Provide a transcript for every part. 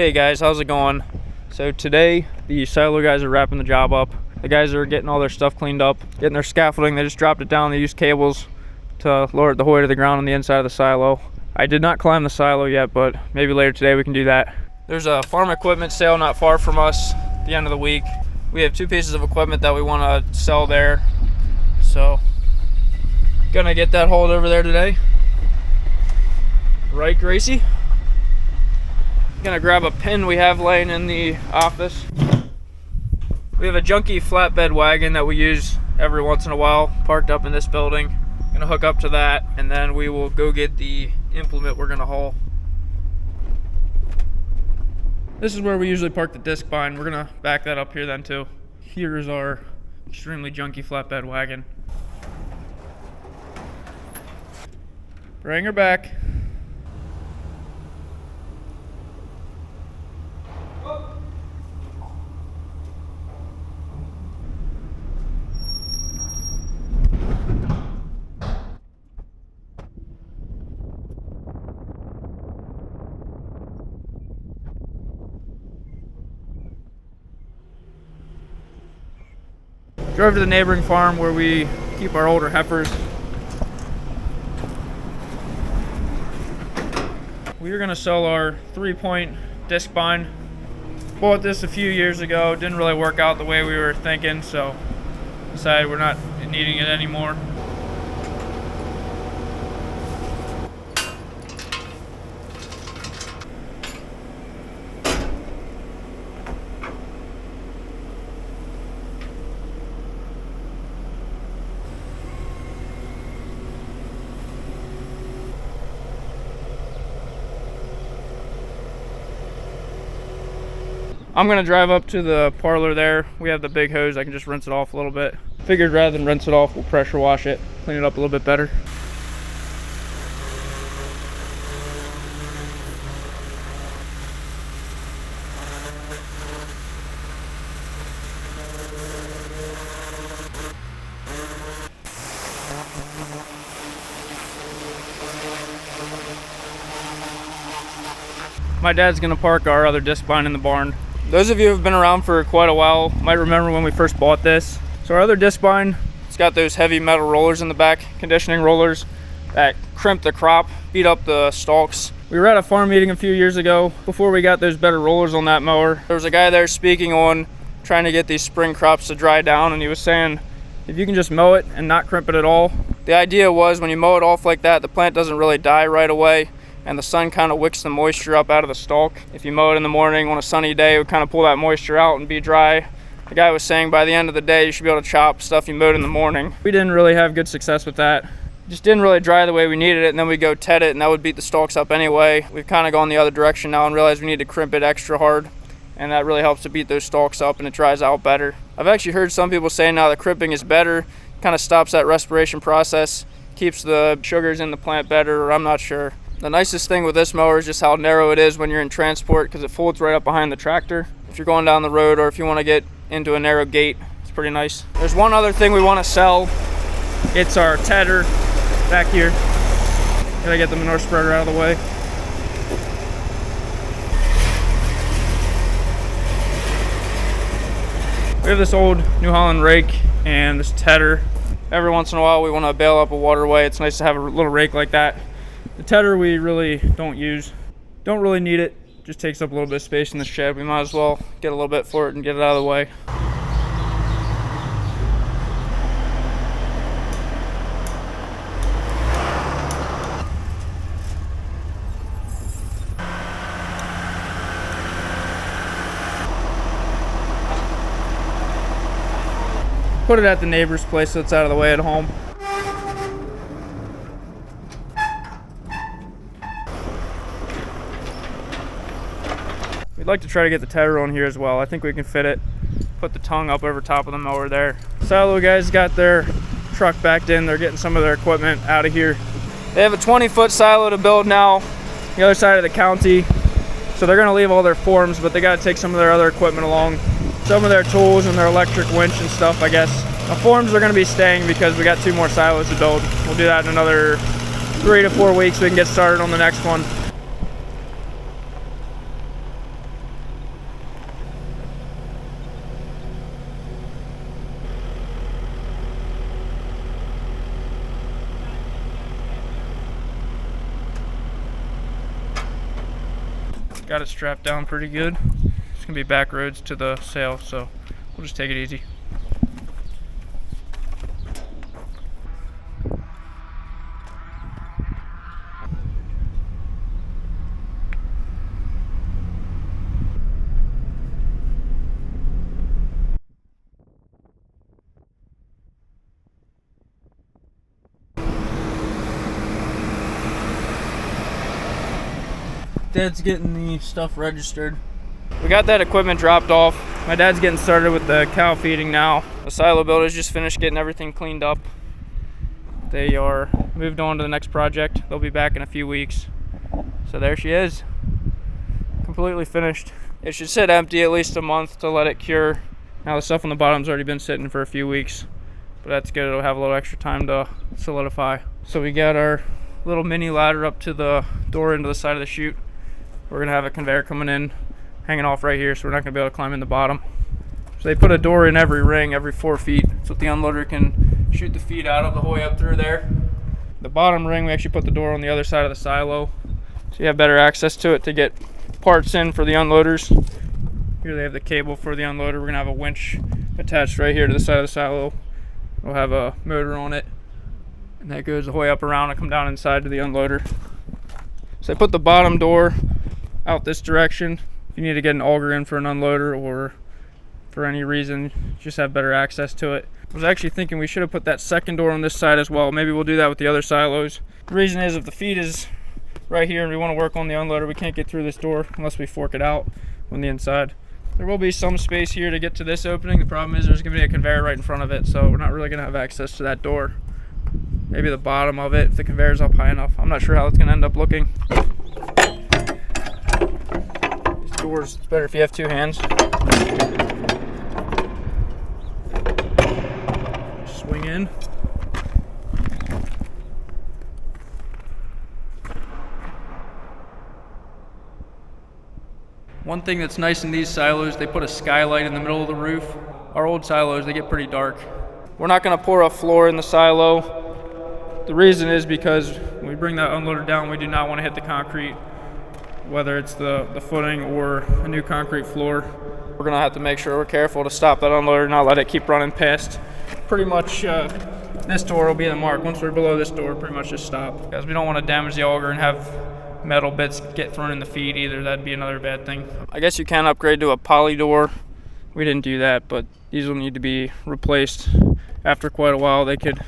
Hey guys, how's it going? So today the silo guys are wrapping the job up. The guys are getting all their stuff cleaned up, getting their scaffolding. They just dropped it down. They used cables to lower the hoist to the ground on the inside of the silo. I did not climb the silo yet, but maybe later today we can do that. There's a farm equipment sale not far from us at the end of the week. We have two pieces of equipment that we want to sell there. So gonna get that hauled over there today. Right, Gracie? Gonna grab a pin we have laying in the office. We have a junky flatbed wagon that we use every once in a while, parked up in this building. Gonna hook up to that, and then we will go get the implement we're gonna haul. This is where we usually park the disc bind. We're gonna back that up here then too. Here is our extremely junky flatbed wagon. Bring her back. Drove to the neighboring farm where we keep our older heifers. We are going to sell our 3-point disc bind. Bought this a few years ago, didn't really work out the way we were thinking, so decided we're not needing it anymore. I'm gonna drive up to the parlor there. We have the big hose, I can just rinse it off a little bit. Figured rather than rinse it off, we'll pressure wash it, clean it up a little bit better. My dad's gonna park our other disc bind in the barn. Those of you who have been around for quite a while might remember when we first bought this. So our other disc bind, it's got those heavy metal rollers in the back, conditioning rollers that crimp the crop, beat up the stalks. We were at a farm meeting a few years ago before we got those better rollers on that mower. There was a guy there speaking on trying to get these spring crops to dry down, and he was saying if you can just mow it and not crimp it at all. The idea was when you mow it off like that, the plant doesn't really die right away, and the sun kind of wicks the moisture up out of the stalk. If you mow it in the morning on a sunny day, it would kind of pull that moisture out and be dry. The guy was saying by the end of the day, you should be able to chop stuff you mowed in the morning. We didn't really have good success with that. Just didn't really dry the way we needed it, and then we go ted it, and that would beat the stalks up anyway. We've kind of gone the other direction now and realized we need to crimp it extra hard, and that really helps to beat those stalks up and it dries out better. I've actually heard some people say now that crimping is better, kind of stops that respiration process, keeps the sugars in the plant better, or I'm not sure. The nicest thing with this mower is just how narrow it is when you're in transport, because it folds right up behind the tractor. If you're going down the road or if you want to get into a narrow gate, it's pretty nice. There's one other thing we want to sell. It's our tedder back here. Gotta get the manure spreader out of the way. We have this old New Holland rake and this tedder. Every once in a while we want to bail up a waterway. It's nice to have a little rake like that. The tedder we really don't use. Don't really need it. Just takes up a little bit of space in the shed. We might as well get a little bit for it and get it out of the way. Put it at the neighbor's place so it's out of the way at home. We'd like to try to get the tedder on here as well. I think we can fit it. Put the tongue up over top of the mower there. Silo guys got their truck backed in. They're getting some of their equipment out of here. They have a 20-foot silo to build now, the other side of the county. So they're gonna leave all their forms, but they gotta take some of their other equipment along. Some of their tools and their electric winch and stuff, I guess. The forms are gonna be staying because we got 2 more silos to build. We'll do that in another 3 to 4 weeks. We can get started on the next one. Got it strapped down pretty good. It's gonna be back roads to the sail, so we'll just take it easy. Dad's getting the stuff registered. We got that equipment dropped off. My dad's getting started with the cow feeding now. The silo builders just finished getting everything cleaned up. They are moved on to the next project. They'll be back in a few weeks. So there she is, completely finished. It should sit empty at least a month to let it cure. Now the stuff on the bottom's already been sitting for a few weeks, but that's good. It'll have a little extra time to solidify. So we got our little mini ladder up to the door into the side of the chute. We're gonna have a conveyor coming in, hanging off right here, so we're not gonna be able to climb in the bottom. So they put a door in every ring, every 4 feet, so the unloader can shoot the feed out of the way up through there. The bottom ring, we actually put the door on the other side of the silo, so you have better access to it to get parts in for the unloaders. Here they have the cable for the unloader. We're gonna have a winch attached right here to the side of the silo. We'll have a motor on it, and that goes the way up around and come down inside to the unloader. So they put the bottom door out this direction. If you need to get an auger in for an unloader or for any reason, you just have better access to it. I was actually thinking we should have put that second door on this side as well. Maybe we'll do that with the other silos. The reason is if the feed is right here and we want to work on the unloader, we can't get through this door unless we fork it out on the inside. There will be some space here to get to this opening. The problem is there's going to be a conveyor right in front of it, so we're not really going to have access to that door. Maybe the bottom of it if the conveyor's up high enough. I'm not sure how it's going to end up looking. Doors, it's better if you have 2 hands. Swing in. One thing that's nice in these silos, they put a skylight in the middle of the roof. Our old silos, they get pretty dark. We're not going to pour a floor in the silo. The reason is because when we bring that unloader down, we do not want to hit the concrete, whether it's the footing or a new concrete floor. We're gonna have to make sure we're careful to stop that unloader, not let it keep running past. Pretty much this door will be the mark. Once we're below this door, pretty much just stop. Because we don't want to damage the auger and have metal bits get thrown in the feed either. That'd be another bad thing. I guess you can upgrade to a poly door. We didn't do that, but these will need to be replaced. After quite a while, they could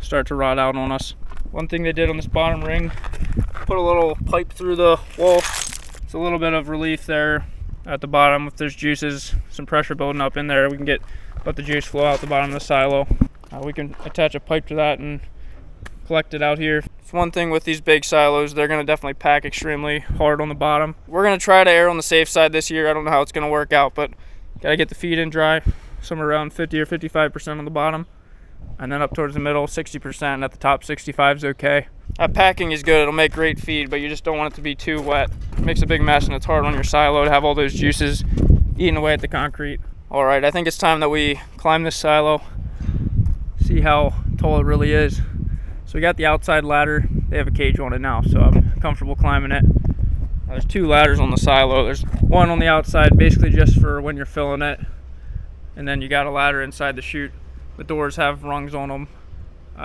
start to rot out on us. One thing they did on this bottom ring, put a little pipe through the wall. It's a little bit of relief there at the bottom. If there's juices, some pressure building up in there, we can let the juice flow out the bottom of the silo. We can attach a pipe to that and collect it out here. It's one thing with these big silos, they're gonna definitely pack extremely hard on the bottom. We're gonna try to err on the safe side this year. I don't know how it's gonna work out, but gotta get the feed in dry, somewhere around 50 or 55% on the bottom. And then up towards the middle, 60%. At the top, 65 is okay. That packing is good. It'll make great feed, but you just don't want it to be too wet. It makes a big mess, and it's hard on your silo to have all those juices eating away at the concrete. All right, I think it's time that we climb this silo, see how tall it really is. So we got the outside ladder. They have a cage on it now, so I'm comfortable climbing it. There's 2 ladders on the silo. There's one on the outside, basically just for when you're filling it, and then you got a ladder inside the chute. The doors have rungs on them.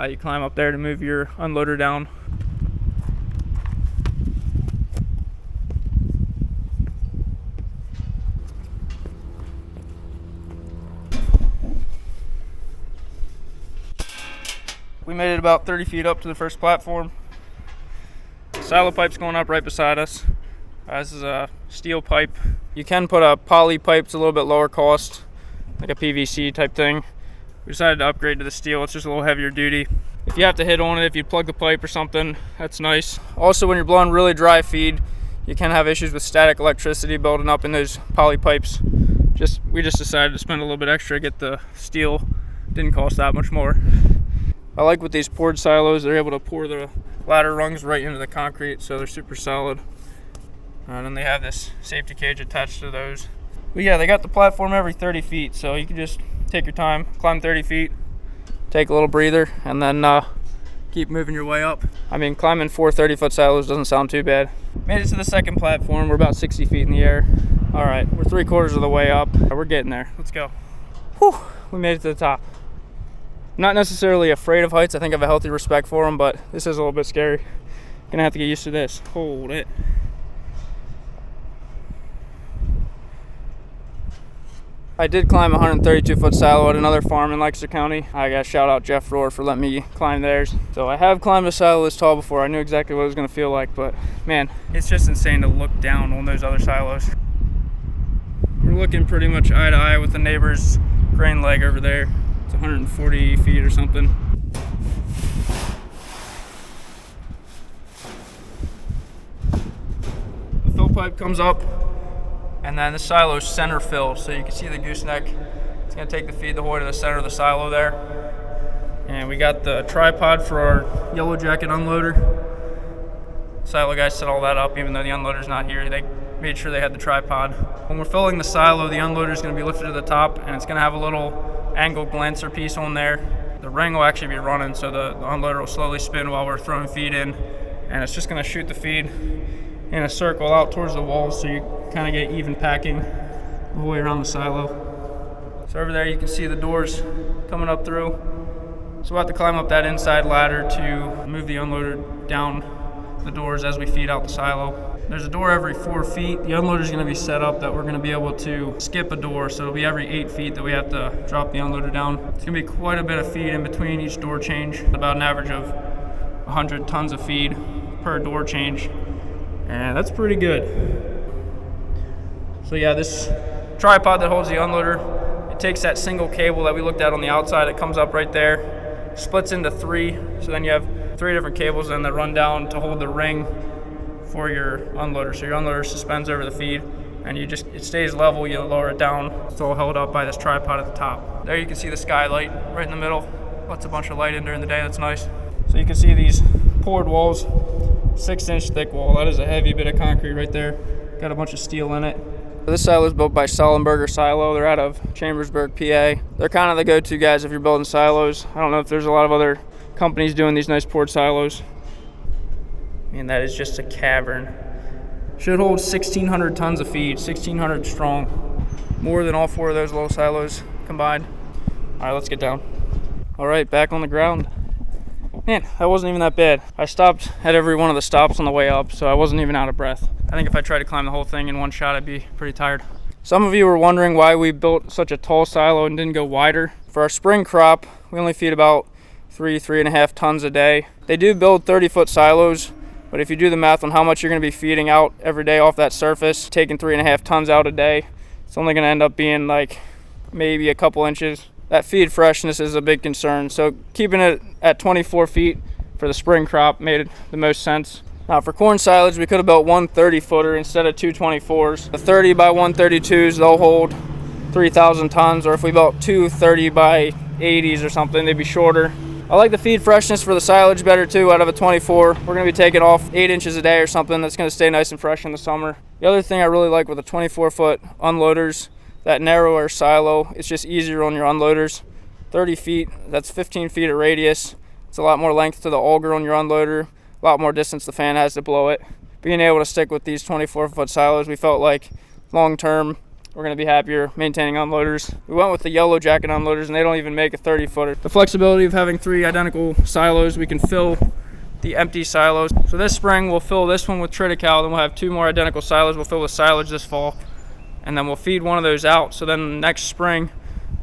You climb up there to move your unloader down. We made it about 30 feet up to the first platform. Silo pipe's going up right beside us. This is a steel pipe. You can put a poly pipe, it's a little bit lower cost, like a PVC type thing. We decided to upgrade to the steel. It's just a little heavier duty. If you have to hit on it, if you plug the pipe or something, that's nice. Also, when you're blowing really dry feed, you can have issues with static electricity building up in those poly pipes. We just decided to spend a little bit extra to get the steel. Didn't cost that much more. I like with these poured silos, they're able to pour the ladder rungs right into the concrete, so they're super solid. And then they have this safety cage attached to those. But yeah, they got the platform every 30 feet, so you can just take your time, climb 30 feet, take a little breather, and then keep moving your way up. I mean, climbing 4 30-foot silos doesn't sound too bad. Made it to the second platform. We're about 60 feet in the air. All right, we're 3/4 of the way up. We're getting there. Let's go. Whew, we made it to the top. I'm not necessarily afraid of heights. I think I have a healthy respect for them, but this is a little bit scary. Gonna have to get used to this. Hold it. I did climb a 132-foot silo at another farm in Lancaster County. I gotta shout out Jeff Rohr for letting me climb theirs. So I have climbed a silo this tall before. I knew exactly what it was gonna feel like, but man, it's just insane to look down on those other silos. We're looking pretty much eye to eye with the neighbor's grain leg over there. It's 140 feet or something. The fill pipe comes up, and then the silo's center filled, so you can see the gooseneck. It's gonna take the feed the whole way to the center of the silo there. And we got the tripod for our Yellow Jacket unloader. Silo guys set all that up, even though the unloader's not here. They made sure they had the tripod. When we're filling the silo, the unloader's gonna be lifted to the top, and it's gonna have a little angle glancer piece on there. The ring will actually be running, so the unloader will slowly spin while we're throwing feed in, and it's just gonna shoot the feed in a circle out towards the walls, so you kind of get even packing the whole way around the silo. So over there you can see the doors coming up through. So we'll have to climb up that inside ladder to move the unloader down the doors as we feed out the silo. There's a door every 4 feet. The unloader is going to be set up that we're going to be able to skip a door, so it'll be every 8 feet that we have to drop the unloader down. It's going to be quite a bit of feed in between each door change, about an average of 100 tons of feed per door change, and that's pretty good. So yeah, this tripod that holds the unloader, it takes that single cable that we looked at on the outside. It comes up right there, splits into 3, so then you have 3 different cables then that run down to hold the ring for your unloader. So your unloader suspends over the feed, and it stays level. You lower it down. It's all held up by this tripod at the top. There you can see the skylight right in the middle. Lets a bunch of light in during the day. That's nice. So you can see these poured walls, 6-inch thick wall. That is a heavy bit of concrete right there. Got a bunch of steel in it. This silo is built by Sollenberger Silo. They're out of Chambersburg, PA. They're kind of the go-to guys if you're building silos. I don't know if there's a lot of other companies doing these nice poured silos. And that is just a cavern. Should hold 1,600 tons of feed, 1,600 strong. More than all 4 of those little silos combined. All right, let's get down. All right, back on the ground. Man, that wasn't even that bad. I stopped at every one of the stops on the way up, so I wasn't even out of breath. I think if I tried to climb the whole thing in one shot, I'd be pretty tired. Some of you were wondering why we built such a tall silo and didn't go wider. For our spring crop, we only feed about 3.5 tons a day. They do build 30-foot silos, but if you do the math on how much you're going to be feeding out every day off that surface, taking 3.5 tons out a day, it's only going to end up being like maybe a couple inches. That feed freshness is a big concern, so keeping it at 24 feet for the spring crop made the most sense. Now for corn silage, we could have built one 30-footer instead of 2 24s. The 30 by 132s, they'll hold 3,000 tons, or if we built 2 30 by 80s or something, they'd be shorter. I like the feed freshness for the silage better too out of a 24. We're going to be taking off 8 inches a day or something. That's going to stay nice and fresh in the summer. The other thing I really like with the 24-foot unloaders, that narrower silo, it's just easier on your unloaders. 30 feet, that's 15 feet of radius. It's a lot more length to the auger on your unloader, a lot more distance the fan has to blow it. Being able to stick with these 24-foot silos, we felt like long term, we're going to be happier maintaining unloaders. We went with the Yellow Jacket unloaders, and they don't even make a 30-footer. The flexibility of having 3 identical silos, we can fill the empty silos. So this spring, we'll fill this one with triticale, then we'll have 2 more identical silos. We'll fill with silage this fall, and then we'll feed one of those out. So then next spring,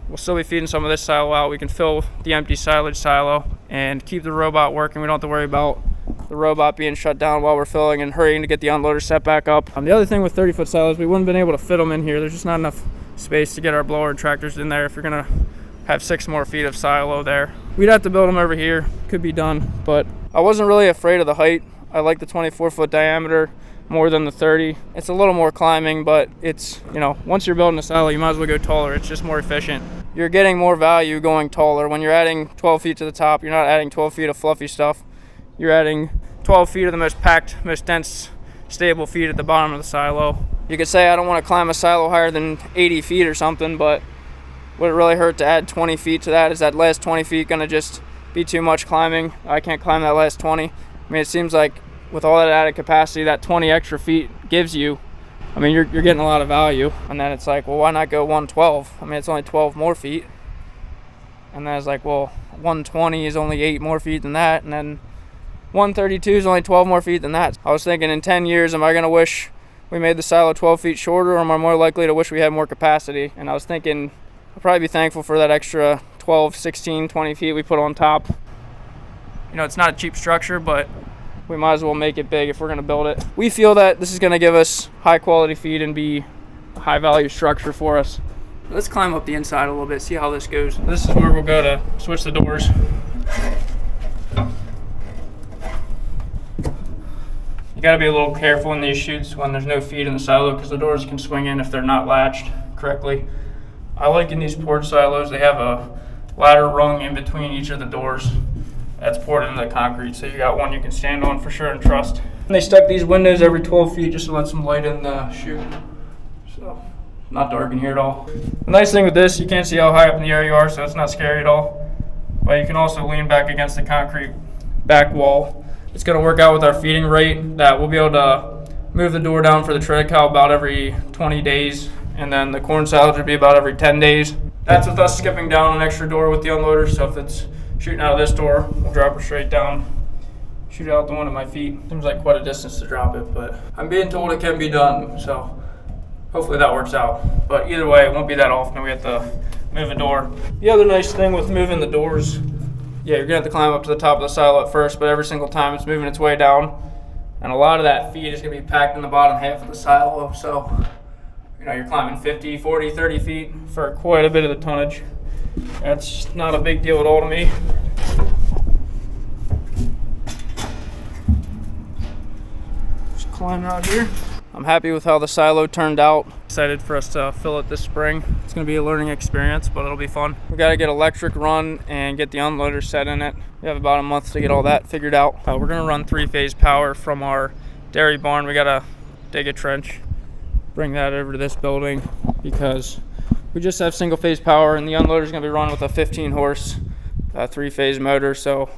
we'll still be feeding some of this silo out. We can fill the empty silage silo and keep the robot working. We don't have to worry about the robot being shut down while we're filling and hurrying to get the unloader set back up. The other thing with 30-foot silos, we wouldn't have been able to fit them in here. There's just not enough space to get our blower and tractors in there if you're gonna have 6 more feet of silo there. We'd have to build them over here. Could be done, but I wasn't really afraid of the height. I like the 24-foot diameter more than the 30. It's a little more climbing, but it's, you know, once you're building a silo, you might as well go taller. It's just more efficient. You're getting more value going taller. When you're adding 12 feet to the top, you're not adding 12 feet of fluffy stuff. You're adding 12 feet of the most packed, most dense, stable feet at the bottom of the silo. You could say I don't want to climb a silo higher than 80 feet or something, but would it really hurt to add 20 feet to that? Is that last 20 feet going to just be too much climbing. I can't climb that last 20. I mean, it seems like with all that added capacity, that 20 extra feet gives you, I mean, you're getting a lot of value. And then it's like, well, why not go 112? I mean, it's only 12 more feet. And then it's like, well, 120 is only 8 more feet than that. And then 132 is only 12 more feet than that. I was thinking, in 10 years, am I going to wish we made the silo 12 feet shorter, or am I more likely to wish we had more capacity? And I was thinking, I'll probably be thankful for that extra 12, 16, 20 feet we put on top. You know, it's not a cheap structure, but we might as well make it big if we're going to build it. We feel that this is going to give us high quality feed and be a high value structure for us. Let's climb up the inside a little bit, see how this goes. This is where we'll go to switch the doors. You got to be a little careful in these chutes when there's no feed in the silo, because the doors can swing in if they're not latched correctly. I like in these poured silos, they have a ladder rung in between each of the doors that's poured into the concrete, so you got one you can stand on for sure and trust. And they stuck these windows every 12 feet just to let some light in the chute, so not dark in here at all. The nice thing with this, you can't see how high up in the air you are, so it's not scary at all. But you can also lean back against the concrete back wall. It's going to work out with our feeding rate, that we'll be able to move the door down for the tread cow about every 20 days, and then the corn silage would be about every 10 days. That's with us skipping down an extra door with the unloader, so if it's shooting out of this door, we'll drop it straight down, shoot it out the one at my feet. Seems like quite a distance to drop it, but I'm being told it can be done, so hopefully that works out. But either way, it won't be that often we have to move a door. The other nice thing with moving the doors, yeah, you're gonna have to climb up to the top of the silo at first, but every single time it's moving its way down, and a lot of that feed is gonna be packed in the bottom half of the silo, so you know, you're climbing 50, 40, 30 feet for quite a bit of the tonnage. That's not a big deal at all to me. Just climbing out here. I'm happy with how the silo turned out. Excited for us to fill it this spring. It's gonna be a learning experience, but it'll be fun. We gotta get electric run and get the unloader set in it. We have about a month to get all that figured out. We're gonna run 3-phase power from our dairy barn. We gotta dig a trench, bring that over to this building, because we just have single phase power, and the unloader is going to be run with a 15 horse 3-phase motor, so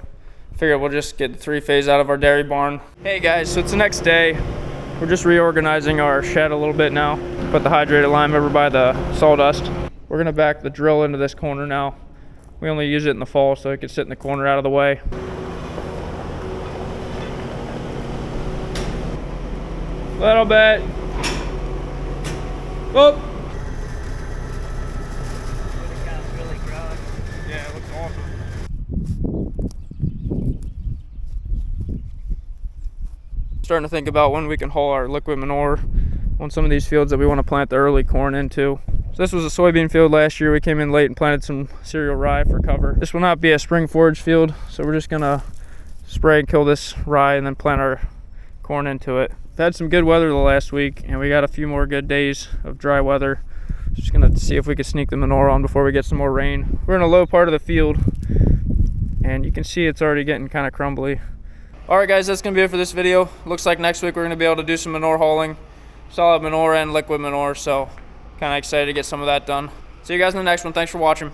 I figured we'll just get the 3-phase out of our dairy barn. Hey guys, so it's the next day. We're just reorganizing our shed a little bit now. Put the hydrated lime over by the sawdust. We're going to back the drill into this corner now. We only use it in the fall so it can sit in the corner out of the way. Little bit. Whoop. Yeah, it looks awesome. Starting to think about when we can haul our liquid manure on some of these fields that we want to plant the early corn into. So this was a soybean field last year. We came in late and planted some cereal rye for cover. This will not be a spring forage field, so we're just gonna spray and kill this rye and then plant our corn into it. We've had some good weather the last week, and we got a few more good days of dry weather. Just gonna see if we can sneak the manure on before we get some more rain. We're in a low part of the field, and you can see it's already getting kind of crumbly. All right, guys, that's gonna be it for this video. Looks like next week we're gonna be able to do some manure hauling, solid manure and liquid manure. So, kind of excited to get some of that done. See you guys in the next one. Thanks for watching.